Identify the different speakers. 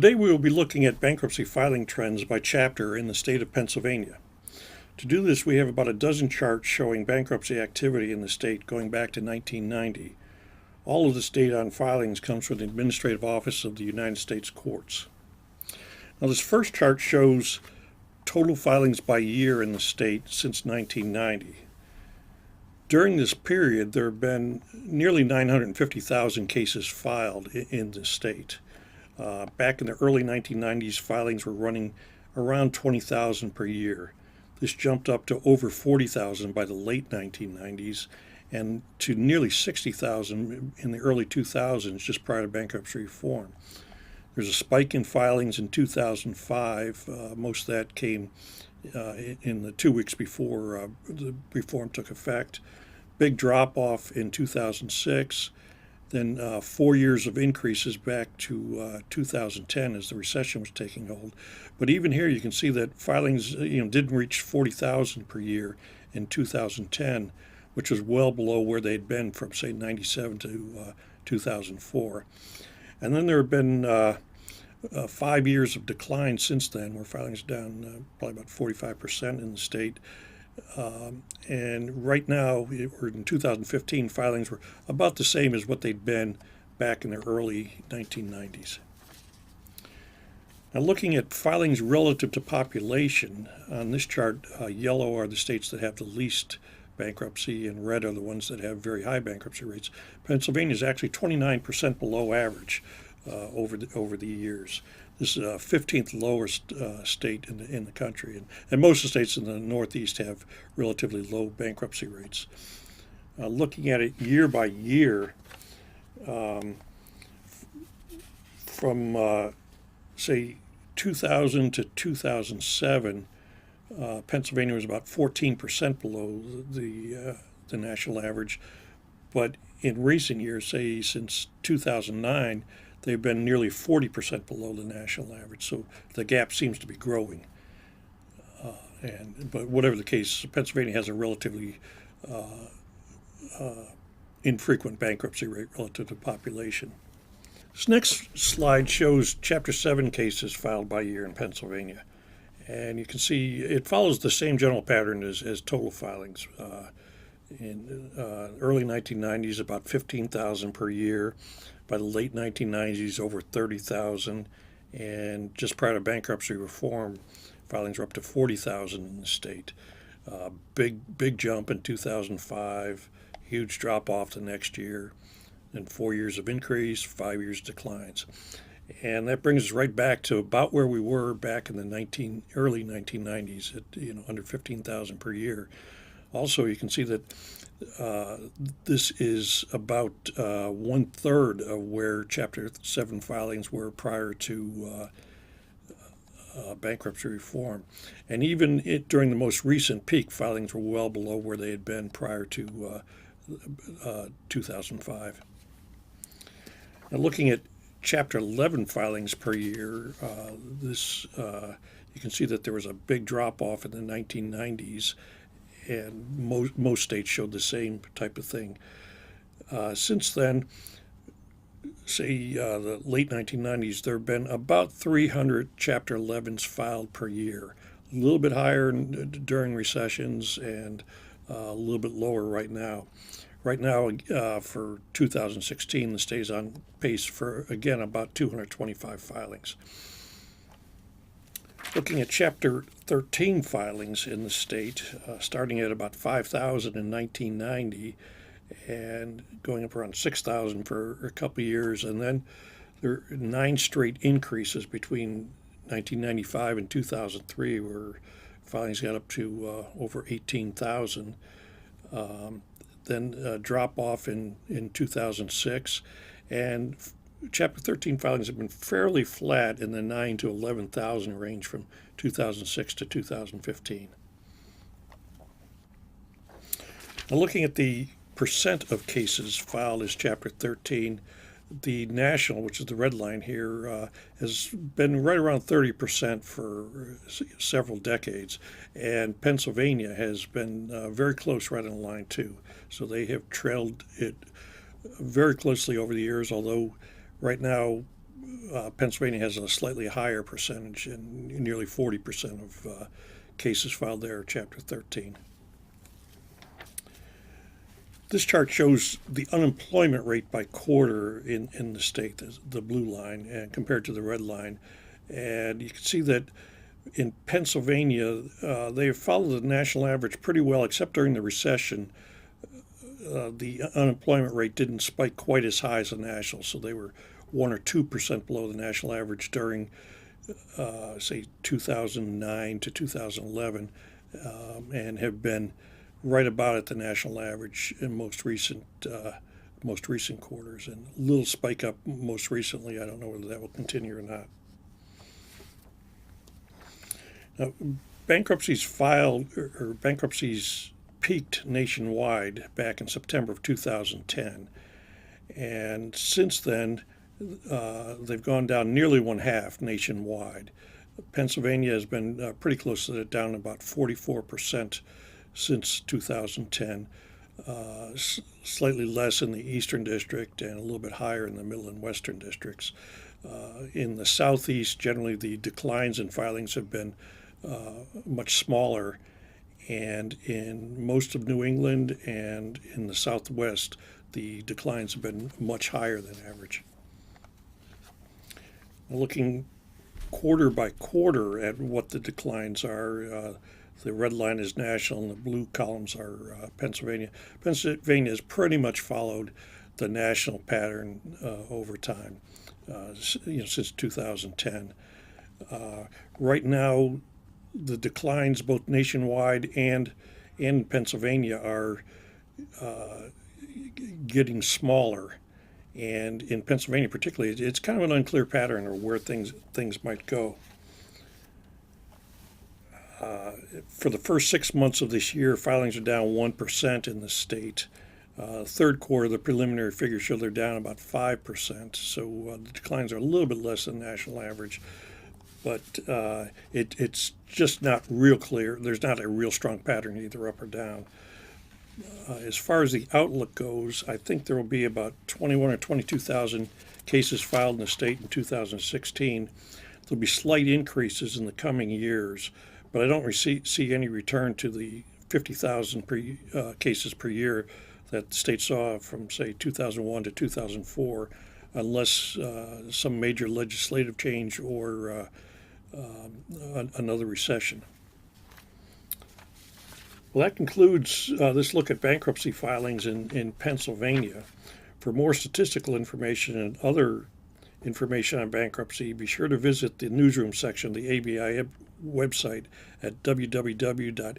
Speaker 1: Today we will be looking at bankruptcy filing trends by chapter in the state of Pennsylvania. To do this, we have about a dozen charts showing bankruptcy activity in the state going back to 1990. All of this data on filings comes from the Administrative Office of the United States Courts. Now, this first chart shows total filings by year in the state since 1990. During this period, there have been nearly 950,000 cases filed in the state. Back in the early 1990s, filings were running around 20,000 per year. This jumped up to over 40,000 by the late 1990s and to nearly 60,000 in the early 2000s, just prior to bankruptcy reform. There's a spike in filings in 2005. Most of that came in the 2 weeks before the reform took effect. Big drop off in 2006. Then 4 years of increases back to 2010 as the recession was taking hold. But even here you can see that filings didn't reach 40,000 per year in 2010, which was well below where they'd been from, say, 97 to 2004. And then there have been 5 years of decline since then, where filings are down probably about 45% in the state. And right now, or in 2015, filings were about the same as what they'd been back in the early 1990s. Now, looking at filings relative to population, on this chart, yellow are the states that have the least bankruptcy, and red are the ones that have very high bankruptcy rates. Pennsylvania is actually 29% below average over the years. This is the 15th lowest state in the country, and most of the states in the Northeast have relatively low bankruptcy rates. Looking at it year by year, from say 2000 to 2007, Pennsylvania was about 14% below the national average, but in recent years, say since 2009, they've been nearly 40% below the national average. So the gap seems to be growing. But whatever the case, Pennsylvania has a relatively infrequent bankruptcy rate relative to population. This next slide shows Chapter 7 cases filed by year in Pennsylvania. And you can see it follows the same general pattern as total filings. In early 1990s, about 15,000 per year. By the late 1990s, over 30,000. And just prior to bankruptcy reform, filings were up to 40,000 in the state. Big jump in 2005, huge drop off the next year. Then 4 years of increase, 5 years declines. And that brings us right back to about where we were back in the early 1990s at under 15,000 per year. Also, you can see that this is about 1/3 of where Chapter 7 filings were prior to bankruptcy reform. And even during the most recent peak, filings were well below where they had been prior to 2005. Now, looking at Chapter 11 filings per year, you can see that there was a big drop-off in the 1990s, and most states showed the same type of thing. Since then, say the late 1990s, there have been about 300 Chapter 11s filed per year, a little bit higher during recessions and a little bit lower right now. Right now, for 2016, the state is on pace for, again, about 225 filings. Looking at Chapter 13 filings in the state, starting at about 5,000 in 1990 and going up around 6,000 for a couple of years, and then there are 9 straight increases between 1995 and 2003, where filings got up to over 18,000. Then drop off in 2006, and Chapter 13 filings have been fairly flat in the 9,000 to 11,000 range from 2006 to 2015. Now, looking at the percent of cases filed as Chapter 13, the national, which is the red line here, has been right around 30% for several decades, and Pennsylvania has been very close right in line too. So they have trailed it very closely over the years, although right now Pennsylvania has a slightly higher percentage, and nearly 40% of cases filed there are Chapter 13. This chart shows the unemployment rate by quarter in the state, the blue line, and compared to the red line. And you can see that in Pennsylvania, they followed the national average pretty well, except during the recession. The unemployment rate didn't spike quite as high as the national, so they were 1 or 2% below the national average during, say, 2009 to 2011, and have been right about at the national average in most recent quarters, and a little spike up most recently. I don't know whether that will continue or not. Now, bankruptcies peaked nationwide back in September of 2010, and since then they've gone down nearly one half nationwide. Pennsylvania has been pretty close to it, down about 44% since 2010, slightly less in the Eastern District and a little bit higher in the Middle and Western districts. In the Southeast, generally the declines in filings have been much smaller, and in most of New England and in the Southwest, the declines have been much higher than average. Looking quarter by quarter at what the declines are, the red line is national and the blue columns are Pennsylvania. Pennsylvania has pretty much followed the national pattern over time, since 2010. Right now, the declines both nationwide and in Pennsylvania are getting smaller. And in Pennsylvania particularly, it's kind of an unclear pattern of where things might go. For the first 6 months of this year, filings are down 1% in the state. Third quarter, the preliminary figures show they're down about 5%, so the declines are a little bit less than the national average. But it's just not real clear. There's not a real strong pattern either up or down. As far as the outlook goes, I think there will be about 21 or 22,000 cases filed in the state in 2016. There'll be slight increases in the coming years, but I don't see any return to the 50,000 cases per year that the state saw from, say, 2001 to 2004, unless some major legislative change or another recession. Well, that concludes this look at bankruptcy filings in Pennsylvania. For more statistical information and other information on bankruptcy, be sure to visit the newsroom section of the ABI website at www.abi.org.